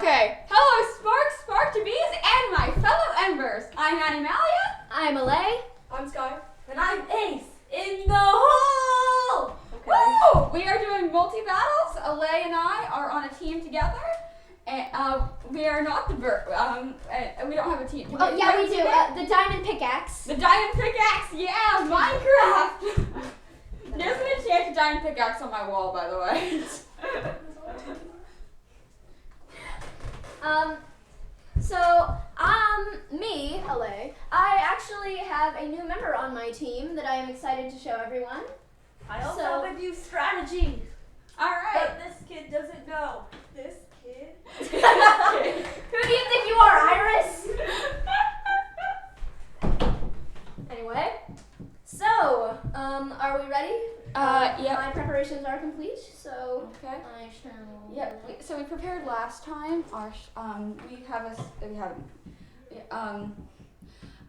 Okay, hello Spark to Bees and my fellow Embers. I'm Animalia. I'm Alay. I'm Sky. And I'm Ace in the hole! Okay. Woo! We are doing multi-battles. Alay and I are on a team together. And we are not the we don't have a team. Oh yeah, we do. The diamond pickaxe. The diamond pickaxe, yeah, Minecraft! There's an enchanted diamond pickaxe on my wall, by the way. Me, Alay. I actually have a new member on my team that I am excited to show everyone. I also have a new strategy. Alright. But this kid doesn't know. This kid? Who do you think you are, Iris? Anyway, so, are we ready? Yeah. My preparations are complete, so Okay. I shall. Yeah. So we prepared last time.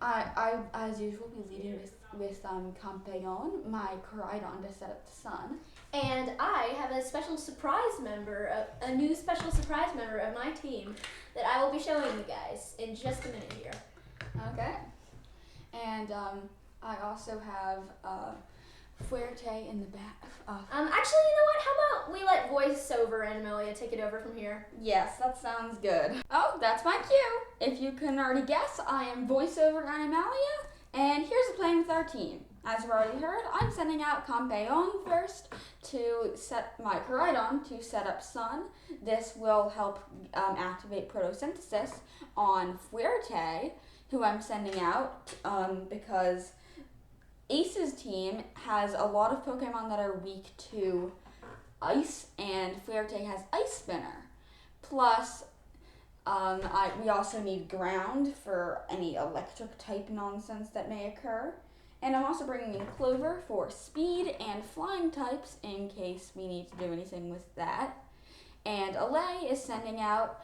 I as usual be leading with Campeon, my Coridon to set up the sun. And I have a special surprise member, a new special surprise member of my team that I will be showing you guys in just a minute here. Okay. And I also have Fuerte in the back. Actually, you know what? How about we let voiceover Animalia take it over from here? Yes, that sounds good. Oh, that's my cue. If you can already guess, I am voiceover Animalia, and here's the plan with our team. As you've already heard, I'm sending out Campeon first to set my Coridon to set up sun. This will help activate photosynthesis on Fuerte, who I'm sending out because Ace's team has a lot of Pokemon that are weak to ice, and Fuerte has Ice Spinner. Plus, we also need ground for any electric type nonsense that may occur. And I'm also bringing in Clover for speed and flying types in case we need to do anything with that. And Alay is sending out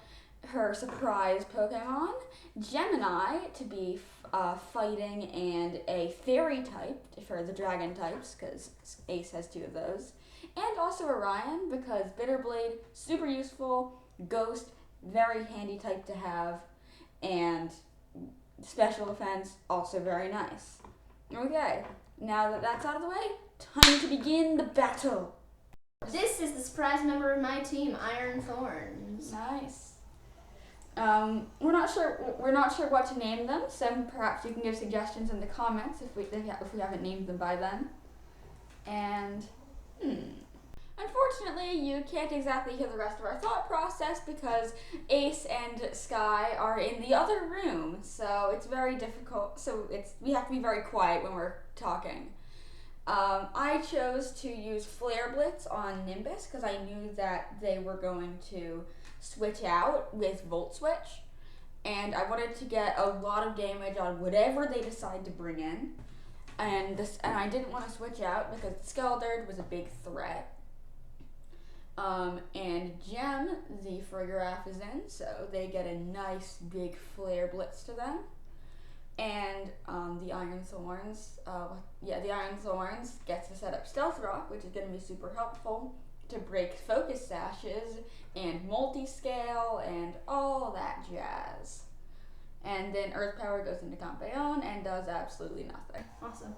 her surprise Pokemon, Gemini, to be fighting and a fairy type for the dragon types, because Ace has two of those. And also Orion, because Bitterblade, super useful, Ghost, very handy type to have, and special defense, also very nice. Okay, now that that's out of the way, time to begin the battle. This is the surprise member of my team, Iron Thorns. Nice. We're not sure what to name them, so perhaps you can give suggestions in the comments if we haven't named them by then. And unfortunately, you can't exactly hear the rest of our thought process because Ace and Sky are in the other room, so it's very difficult. So we have to be very quiet when we're talking. I chose to use Flare Blitz on Nimbus because I knew that they were going to switch out with Volt Switch, and I wanted to get a lot of damage on whatever they decide to bring in, and I didn't want to switch out because Skeledirge was a big threat. And Gem, the Farigiraf, is in, so they get a nice big Flare Blitz to them. And the Iron Thorns, the Iron Thorns gets to set up Stealth Rock, which is going to be super helpful to break focus sashes and multi-scale and all that jazz. And then Earth Power goes into Campeon and does absolutely nothing. Awesome.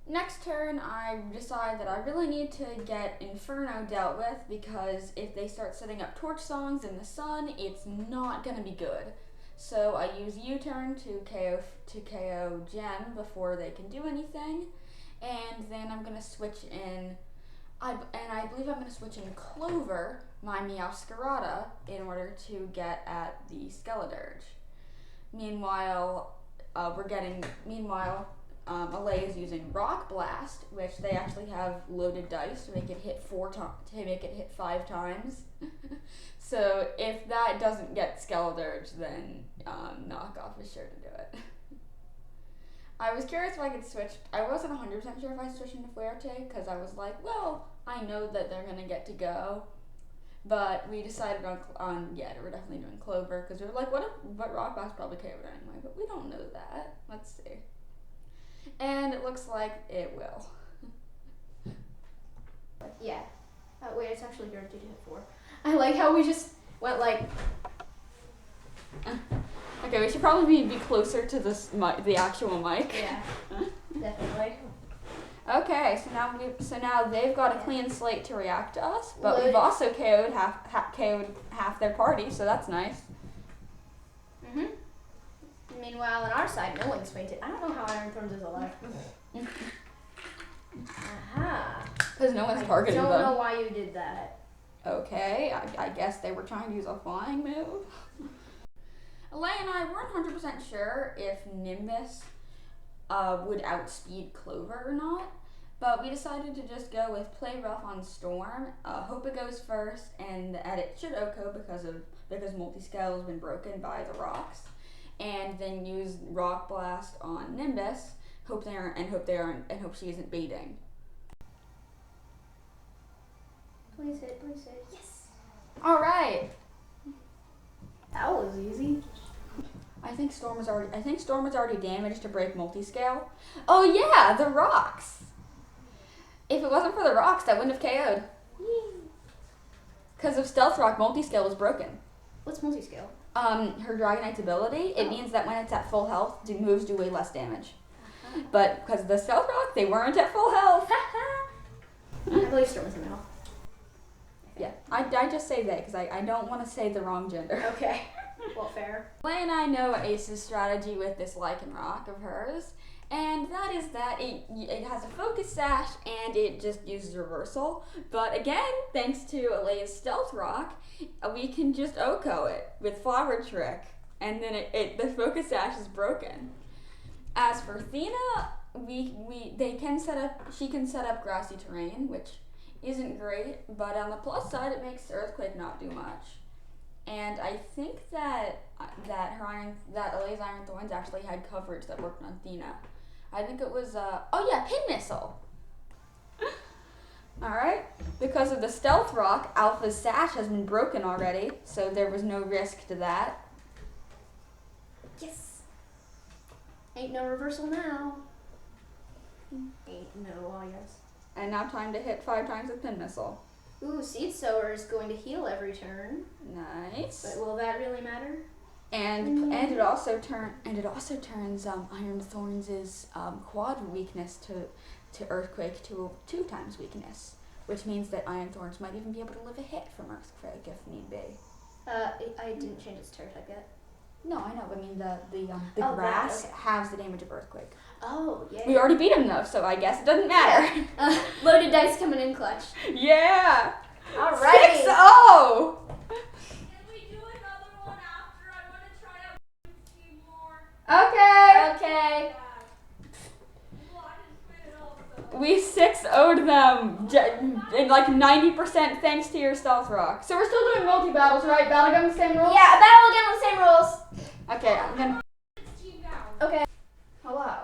Next turn, I decide that I really need to get Inferno dealt with because if they start setting up Torch Songs in the sun, it's not going to be good. So I use U-turn to KO Gem before they can do anything, and then I'm going to switch in. I believe I'm going to switch in Clover, my Meowscarada, in order to get at the Skeledirge. Meanwhile, Alay is using Rock Blast, which they actually have loaded dice to make it hit 5 times. So if that doesn't get Skeledirge, then Knockoff is sure to do it. I was curious if I could switch. I wasn't 100% sure if I switched into Fuerte because I was like, well, I know that they're gonna get to go, but we decided on we're definitely doing Clover because we were like, but Rock Blast probably KO'd anyway, but we don't know that. Let's see. And it looks like it will. Yeah. Wait, it's actually guaranteed to hit 4. I like how we just went like Okay, we should probably be closer to this the actual mic. Yeah, definitely. Okay, so now they've got a clean slate to react to us, but we've Loaded. also KO'd half their party, so that's nice. Mhm. Meanwhile, on our side, no one's fainted. I don't know how Iron Thorns is alive. Aha. Because no one's I targeting don't them. know why you did that. Okay, I guess they were trying to use a flying move. Alay and I weren't 100% sure if Nimbus would outspeed Clover or not, but we decided to just go with play rough on Storm, hope it goes first, and that it should OHKO because Multiscale has been broken by the rocks, and then use Rock Blast on Nimbus, hope she isn't baiting. Please hit, please hit. Yes! All right. That was easy. I think Storm was already damaged to break Multiscale. Oh yeah, the rocks. If it wasn't for the rocks, that wouldn't have KO'd. Because of Stealth Rock, Multiscale was broken. What's multi-scale? Her Dragonite's ability, it means that when it's at full health, moves do way less damage. But because of the Stealth Rock, they weren't at full health. I believe Storm is in the middle. Yeah, I just say they because I don't want to say the wrong gender. Okay. Well, fair. Lay and I know Ace's strategy with this Lycanroc of hers, and that is that it has a focus sash and it just uses reversal. But again, thanks to Alea's Stealth Rock, we can just OHKO it with Flower Trick, and then the focus sash is broken. As for Thena, she can set up grassy terrain, which isn't great, but on the plus side, it makes Earthquake not do much. And I think that Alea's Iron Thorns actually had coverage that worked on Thena. I think it was Pin Missile. All right, because of the Stealth Rock, Alpha's sash has been broken already, so there was no risk to that. Yes! Ain't no reversal now. Ain't no, I guess. And now time to hit 5 times with Pin Missile. Ooh, Seed Sower is going to heal every turn. Nice. But will that really matter? And it also turns Iron Thorns' quad weakness to Earthquake to 2 times weakness, which means that Iron Thorns might even be able to live a hit from Earthquake if need be. I didn't change its turret type yet. No, I know. I mean the Oh, grass that, okay. halves the damage of Earthquake. Oh, yeah. We already beat him though, so I guess it doesn't matter. Loaded dice coming in clutch. Yeah. Alrighty. 6-0. Can we do another one after? I want to try out a few more. Okay. Okay. Well, I didn't win it also. We 6-0'd them, and like 90% thanks to your Stealth Rock. So we're still doing multi-battles, right? Battlegun, same rules? Yeah, a battle again with the same rules. Okay, I'm gonna... It's team now. Okay. Hello.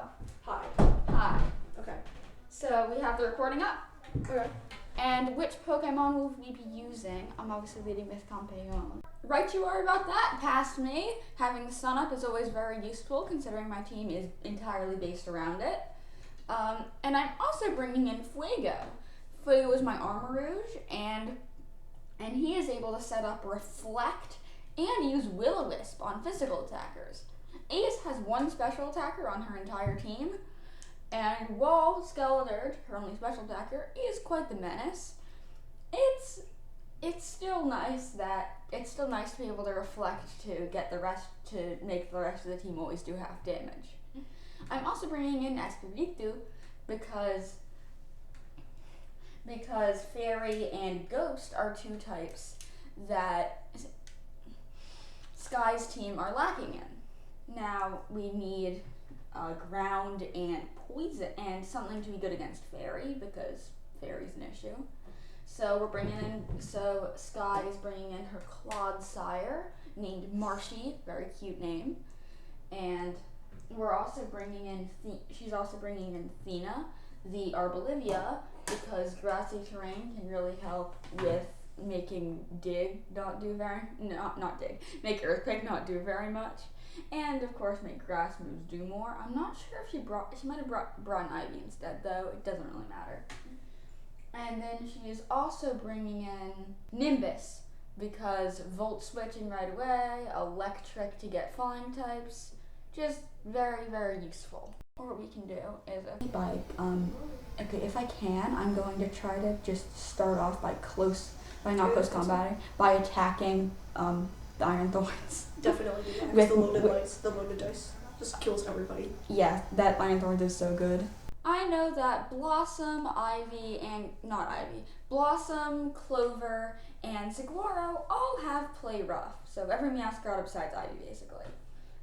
Hi. Hi. Okay. So we have the recording up. Okay. And which Pokemon will we be using? I'm obviously leading with Compeon. Right you are about that. Past me. Having the sun up is always very useful considering my team is entirely based around it. And I'm also bringing in Fuego. Fuego is my Armarouge, and he is able to set up Reflect and use Will-O-Wisp on physical attackers. Ace has 1 special attacker on her entire team, and while Skeletor, her only special attacker, is quite the menace, it's still nice to be able to reflect to make the rest of the team always do half damage. I'm also bringing in Espiritu because Fairy and Ghost are 2 types that Sky's team are lacking in. Now we need Ground and Poison and something to be good against Fairy because Fairy's an issue. So Sky is bringing in her Clodsire named Marshy, very cute name, and she's also bringing in Thena, the Arbolivia, because grassy terrain can really help with making make Earthquake not do very much, and of course make grass moves do more. I'm not sure if she might have brought an Ivy instead though, it doesn't really matter. And then she is also bringing in Nimbus, because volt switching right away, electric to get flying types, just very, very useful. Or what we can do is if I can, I'm going to try to just start off by not close combating, by attacking the Iron Thorns. Definitely do that. With- The loaded dice just kills everybody. Yeah, that Iron Thorns is so good. I know that Blossom, Clover, and Saguaro all have Play Rough. So every Meowscarada besides Ivy, basically.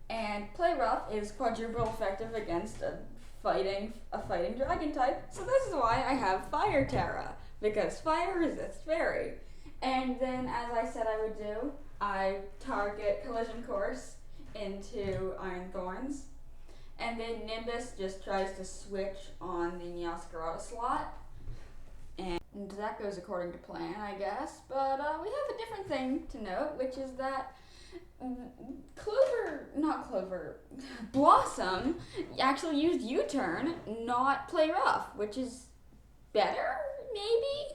And Play Rough is quadruple effective against a fighting dragon type. So this is why I have Fire Terra, because fire resists fairy. And then, as I said I would do, I target Collision Course into Iron Thorns. And then Nimbus just tries to switch on the Meowscarada slot. And that goes according to plan, I guess. But we have a different thing to note, which is that Blossom actually used U-turn, not Play Rough, which is better, maybe?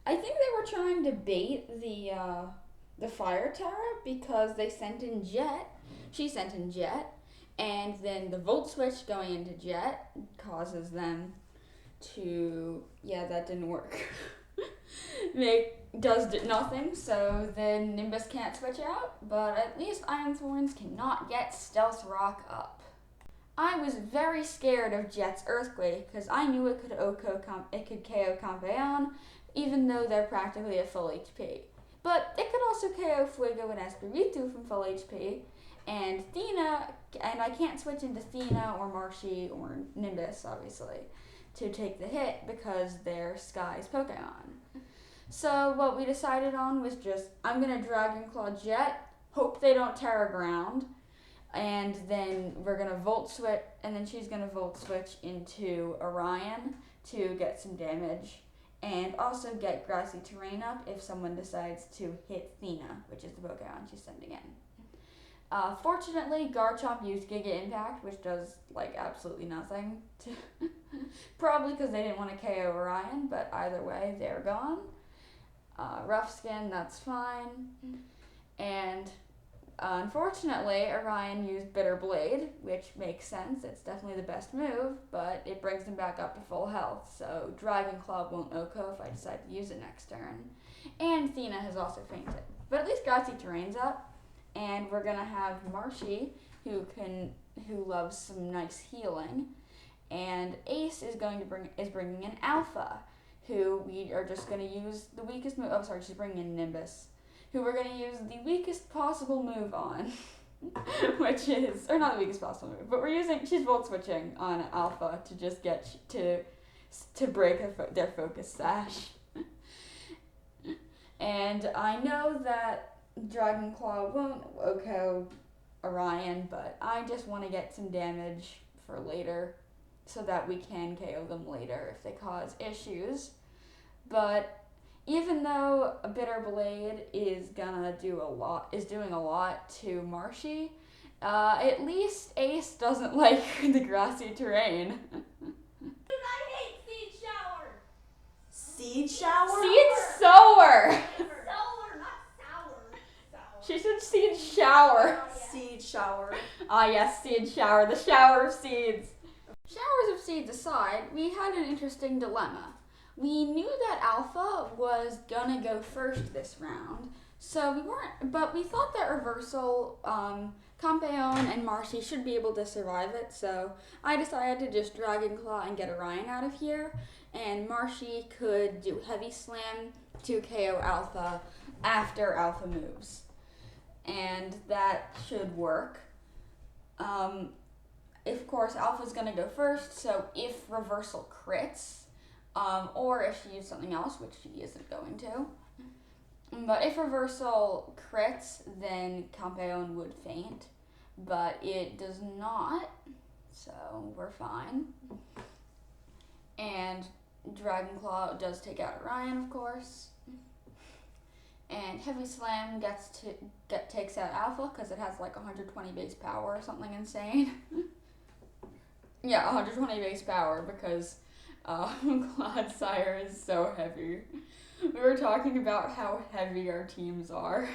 I think they were trying to bait the Fire Terra because they sent in Jet. She sent in Jet, and then the Volt Switch going into Jet causes them to... Yeah, that didn't work. Does nothing, so then Nimbus can't switch out, but at least Iron Thorns cannot get Stealth Rock up. I was very scared of Jet's Earthquake because I knew it could KO Compeon, even though they're practically at full HP. But it could also KO Fuego and Espiritu from full HP, and I can't switch into Thena or Marshy or Nimbus, obviously, to take the hit because they're Sky's Pokemon. So what we decided on was I'm going to Dragon Claw Jet, hope they don't Terra Ground, and then we're going to Volt Switch, and then she's going to Volt Switch into Orion to get some damage, and also get Grassy Terrain up if someone decides to hit Thena, which is the Pokemon she's sending in. Fortunately, Garchomp used Giga Impact, which does absolutely nothing. Probably because they didn't want to KO Orion, but either way, they're gone. Rough Skin, that's fine. And unfortunately, Orion used Bitter Blade, which makes sense. It's definitely the best move, but it brings them back up to full health. So Dragon Claw won't OHKO if I decide to use it next turn. And Thena has also fainted. But at least Grassy Terrain's up, and we're gonna have Marshy, who loves some nice healing, and Ace is bringing in Alpha, who we are just going to use the weakest move. Oh, sorry, she's bringing in Nimbus, who we're going to use the weakest possible move on, which is, or not the weakest possible move, but she's Volt Switching on Alpha to just get to break their focus sash. And I know that Dragon Claw won't OHKO Orion, but I just want to get some damage for later, so that we can KO them later if they cause issues. But even though a Bitter Blade is doing a lot to Marshy, at least Ace doesn't like the Grassy Terrain. I hate Seed Shower. Seed Shower? Seed Sower! Sour, not sour. She said Seed Shower. Seed Shower. Ah yes, Seed Shower, the shower of seeds. Showers of seeds aside, we had an interesting dilemma. We knew that Alpha was gonna go first this round, but we thought that Reversal, Compeon, and Marshy should be able to survive it, so I decided to just Dragon Claw and get Orion out of here, and Marshy could do Heavy Slam to KO Alpha after Alpha moves. And that should work. Of course, Alpha's going to go first, so if Reversal crits, or if she used something else, which she isn't going to, but if Reversal crits, then Compeon would faint, but it does not, so we're fine. And Dragon Claw does take out Orion, of course. And Heavy Slam takes out Alpha, because it has 120 base power or something insane. Yeah, 120 base power because Clodsire is so heavy. We were talking about how heavy our teams are.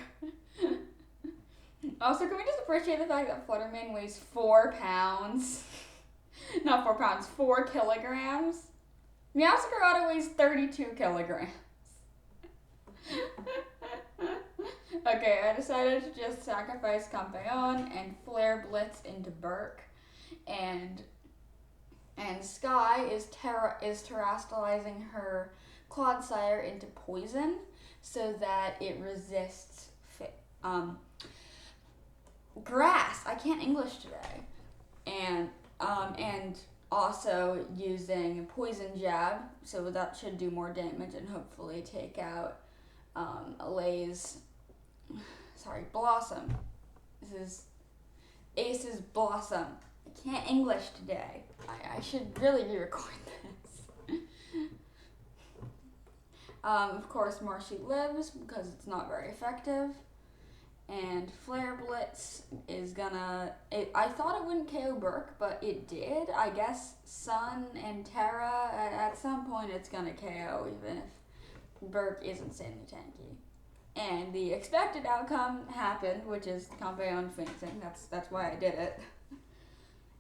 Also, can we just appreciate the fact that Flutterman weighs 4 pounds? Not 4 pounds, 4 kilograms. Meowscarada weighs 32 kilograms. Okay, I decided to just sacrifice Campeon and flare Blitz into Burke, and Sky is terastallizing her Clodsire into poison so that it resists grass. I can't English today. And also using Poison Jab, so that should do more damage and hopefully take out Blossom. This is Ace's Blossom. I can't English today. I should really re-record this. Of course, Marshy lives because it's not very effective. And Flare Blitz is gonna... I thought it wouldn't KO Burke, but it did. I guess Sun and Terra, at some point it's gonna KO, even if Burke is insanely tanky. And the expected outcome happened, which is Campeon fainting. That's why I did it.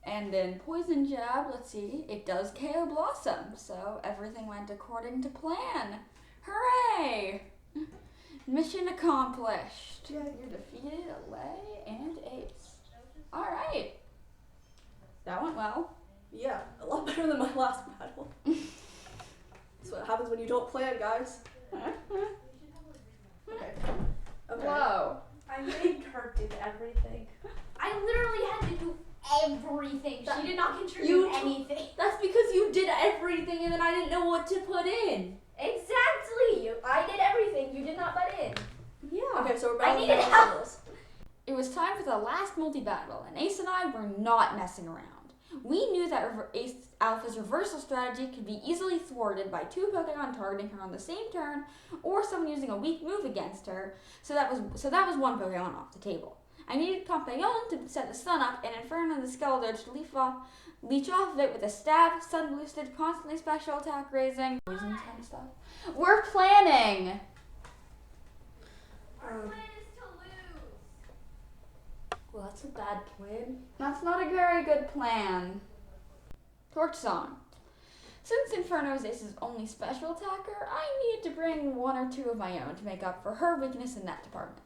And then Poison Jab, let's see, it does KO Blossom, so everything went according to plan. Hooray! Mission accomplished. You defeated Alay and Ace. Alright. That went well. Yeah, a lot better than my last battle. That's what happens when you don't plan, guys. Okay. Whoa. I made her do everything. I literally had to do everything. She did not contribute You- anything. That's because you did everything and then I didn't know what to put in. Exactly. I did everything. You did not butt in. Yeah. Okay, so we're I battling needed now. help. It was time for the last multi-battle, and Ace and I were not messing around. We knew that Ace Alpha's reversal strategy could be easily thwarted by 2 Pokemon targeting her on the same turn, or someone using a weak move against her, so that was 1 Pokemon off the table. I needed Campeon to set the Sun up, and Inferno the Skeletor to leech off of it with a stab, Sun boosted, constantly special attack raising, poison kind of stuff. We're planning! Our plan is to lose. Well, that's a bad plan. That's not a very good plan. Torch Song. Since Inferno is Ace's only special attacker, I needed to bring 1 or 2 of my own to make up for her weakness in that department.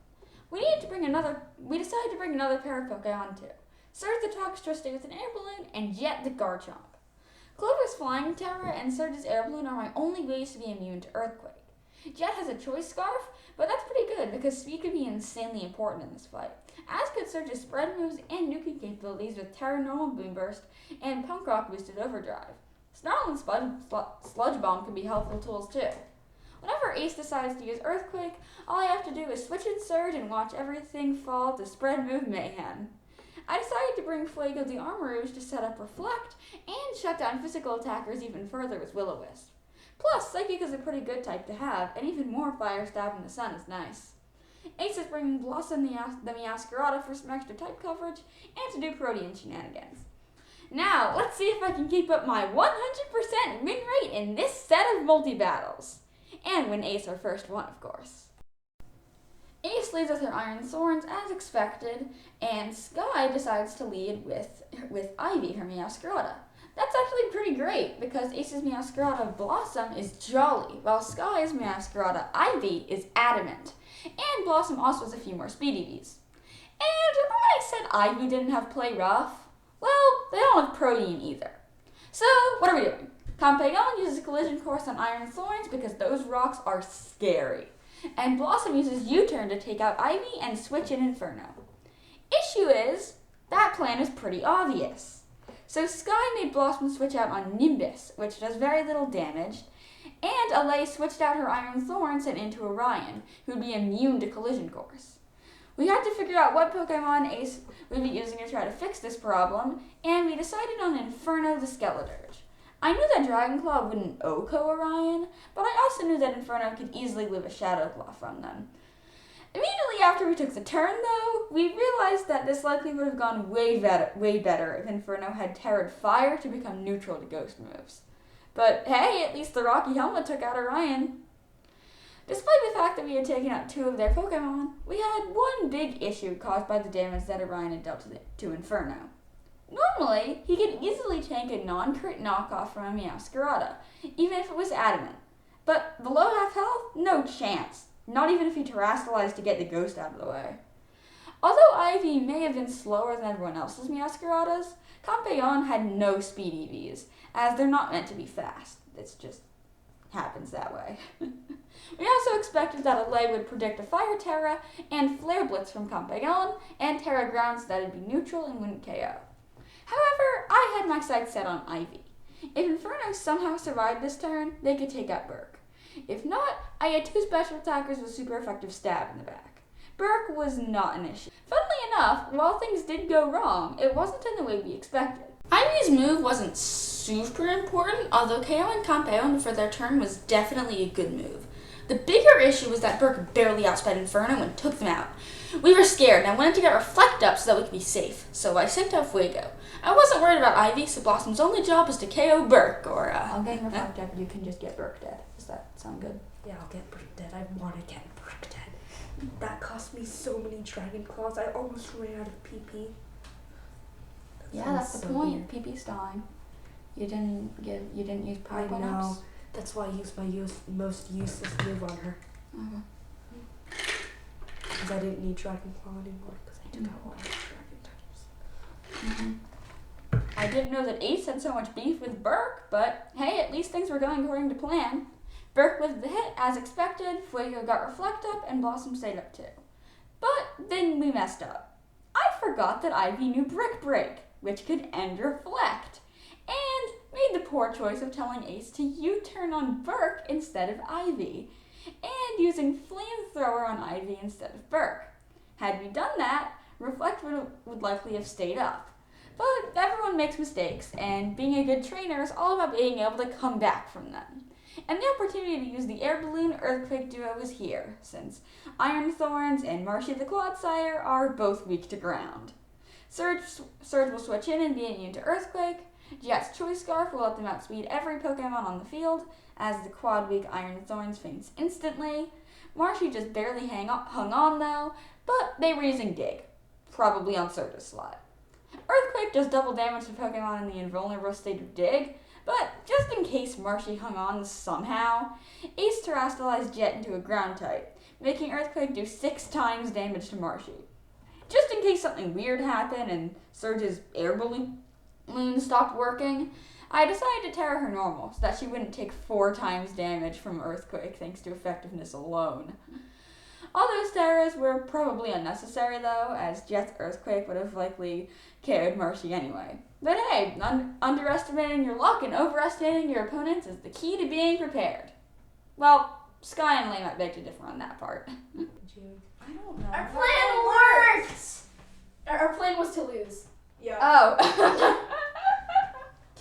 We decided to bring another pair of Pokemon too. Surge the Toxtricity with an air balloon, and Jet the Garchomp. Clover's Flying Terror and Surge's air balloon are my only ways to be immune to Earthquake. Jet has a Choice Scarf, but that's pretty good because speed could be insanely important in this fight, as could Surge's spread moves and nuking capabilities with Terra Normal Boom Burst and Punk Rock boosted Overdrive. Snarl and Sludge Bomb could be helpful tools too. Whenever Ace decides to use Earthquake, all I have to do is switch in Surge and watch everything fall to spread move mayhem. I decided to bring Fuego the Armourouge to set up Reflect and shut down physical attackers even further with Will-O-Wisp. Plus, Psychic is a pretty good type to have, and even more Fire Stab in the Sun is nice. Ace is bringing Blossom the Meowscarada for some extra type coverage and to do Protean shenanigans. Now, let's see if I can keep up my 100% win rate in this set of multi-battles. And win Ace our first one, of course. Ace leads with her Iron Thorns as expected, and Sky decides to lead with Ivy, her Meowscarada. That's actually pretty great, because Ace's Meowscarada Blossom is jolly, while Sky's Meowscarada Ivy is adamant. And Blossom also has a few more speed EVs. And remember when I said Ivy didn't have Play Rough? Well, they don't have Protean either. So, what are we doing? Campeon uses Collision Course on Iron Thorns because those rocks are scary. And Blossom uses U-Turn to take out Ivy and switch in Inferno. Issue is, that plan is pretty obvious. So Sky made Blossom switch out on Nimbus, which does very little damage, and Alay switched out her Iron Thorns and into Orion, who would be immune to Collision Course. We had to figure out what Pokemon Ace would be using to try to fix this problem, and we decided on Inferno the Skeledirge. I knew that Dragon Claw wouldn't OHKO Orion, but I also knew that Inferno could easily live a Shadow Claw from them. Immediately after we took the turn, though, we realized that this likely would have gone way better if Inferno had Terra'd Fire to become neutral to Ghost moves. But hey, at least the Rocky Helmet took out Orion. Despite the fact that we had taken out 2 of their Pokemon, we had one big issue caused by the damage that Orion had dealt to Inferno. Normally, he could easily tank a non-crit knockoff from a Meowscarada, even if it was adamant. But below half health? No chance. Not even if he terrestrialized to get the ghost out of the way. Although Ivy may have been slower than everyone else's Meowscaradas, Compeon had no speed EVs, as they're not meant to be fast. It just happens that way. We also expected that Alay would predict a Fire Terra and Flare Blitz from Compeon, and Terra Grounds that would be neutral and wouldn't KO. However, I had my sights set on Ivy. If Inferno somehow survived this turn, they could take out Burke. If not, I had 2 special attackers with super effective stab in the back. Burke was not an issue. Funnily enough, while things did go wrong, it wasn't in the way we expected. Ivy's move wasn't super important, although KOing Compeon for their turn was definitely a good move. The bigger issue was that Burke barely outsped Inferno and took them out. We were scared and I wanted to get Reflect up so that we could be safe, so I sent out Fuego. I wasn't worried about Ivy, so Blossom's only job was to KO Burke, or I'll get Reflect up and you can just get Burke dead. Does that sound good? Yeah, I'll get Burke dead. I want to get Burke dead. That cost me so many Dragon Claws. I almost ran out of PP. yeah, that's the point. PP's dying. You didn't use I Power know. Ups? That's why I used my most useless move on her. Okay. Because I didn't need Dragon Claw anymore. Because I took out all the Dragon types. I didn't know that Ace had so much beef with Burke, but hey, at least things were going according to plan. Burke lived the hit as expected, Fuego got Reflect up, and Blossom stayed up too. But then we messed up. I forgot that Ivy knew Brick Break, which could end Reflect, and made the poor choice of telling Ace to U-turn on Burke instead of Ivy, and using Flamethrower on Ivy instead of Burke. Had we done that, Reflect would likely have stayed up. But everyone makes mistakes, and being a good trainer is all about being able to come back from them. And the opportunity to use the Air Balloon Earthquake duo is here, since Iron Thorns and Marshy the Clodsire are both weak to ground. Surge will switch in and be immune to Earthquake. Jet's Choice Scarf will let them outspeed every Pokemon on the field, as the quad-weak Iron Thorns faints instantly. Marshy just barely hung on though, but they were using Dig, probably on Surge's slot. Earthquake does double damage to Pokemon in the invulnerable state of Dig, but just in case Marshy hung on somehow, Ace terrestrialized Jet into a ground type, making Earthquake do 6 times damage to Marshy. Just in case something weird happened and Surge's air balloon stopped working, I decided to Terra her normal so that she wouldn't take 4 times damage from Earthquake thanks to effectiveness alone. All those Terras were probably unnecessary though, as Jet's Earthquake would have likely KO'd Marshy anyway. But hey, underestimating your luck and overestimating your opponents is the key to being prepared. Well, Sky and Lay might beg to differ on that part. I don't know. Our plan worked! Our plan was to lose. Yeah. Oh.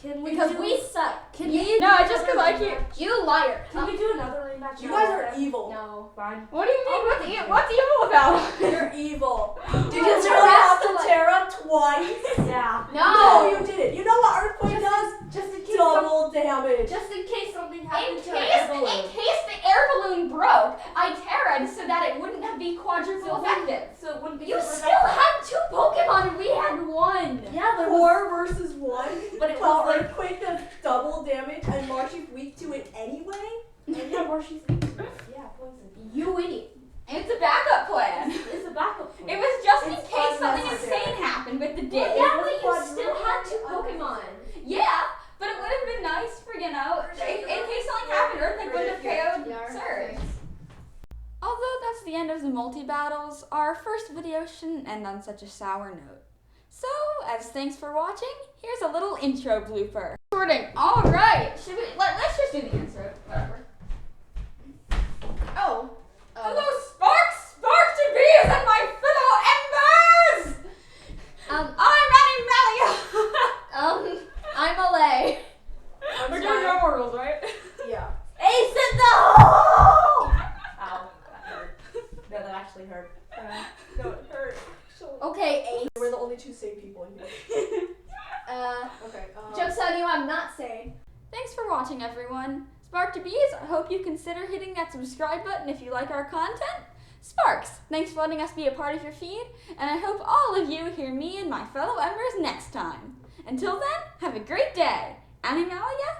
Can we Because do, we suck. Can we No, do just 'cause another I can't- rematch? You liar. Can we do another rematch? You No. guys are evil. No. Fine. What do you mean? What's evil about? You're evil. Did you Because turn you're off the wrestling. Terra twice? Yeah. No. No, you didn't. You know what Earthquake does? Just in case Double damage. just in case something In happened to our case balloon. the air balloon broke, I Terra'd so that it wouldn't be quadruple effective. So it wouldn't be You super still effective. had 2 Pokemon and we had 1. Yeah, but 4 versus 1. But it While was like- Earthquake does double damage and Marshy's weak to it anyway. And yeah, Marshy's weak to it. Yeah, poison. You idiot. It's a backup plan. It's a backup plan. It was just in It's case something unnecessary. insane happened with the dig. Well, yeah, was but you quadruple still had 2 damage. Pokemon. Yeah, but it would have been nice for, in case something happened, Earthquake wouldn't have KO'd Surge. Although that's the end of the multi-battles, our first video shouldn't end on such a sour note. So, as thanks for watching, here's a little intro blooper. Recording. Alright, let's just do the intro, whatever. Oh. Hello, Sparks! Sparks to bees and my fellow embers! I'm Animalia! I'm Alay. We're doing normal rules, right? Yeah. Ace in the hole! Ow, that hurt. No, that actually hurt. No, it hurt. Okay, Ace. We're the only 2 sane people in here. Okay. Joke's on you, I'm not sane. Thanks for watching, everyone. Spark2Bees, I hope you consider hitting that subscribe button if you like our content. Sparks, thanks for letting us be a part of your feed, and I hope all of you hear me and my fellow members next time. Until then, have a great day. Animalia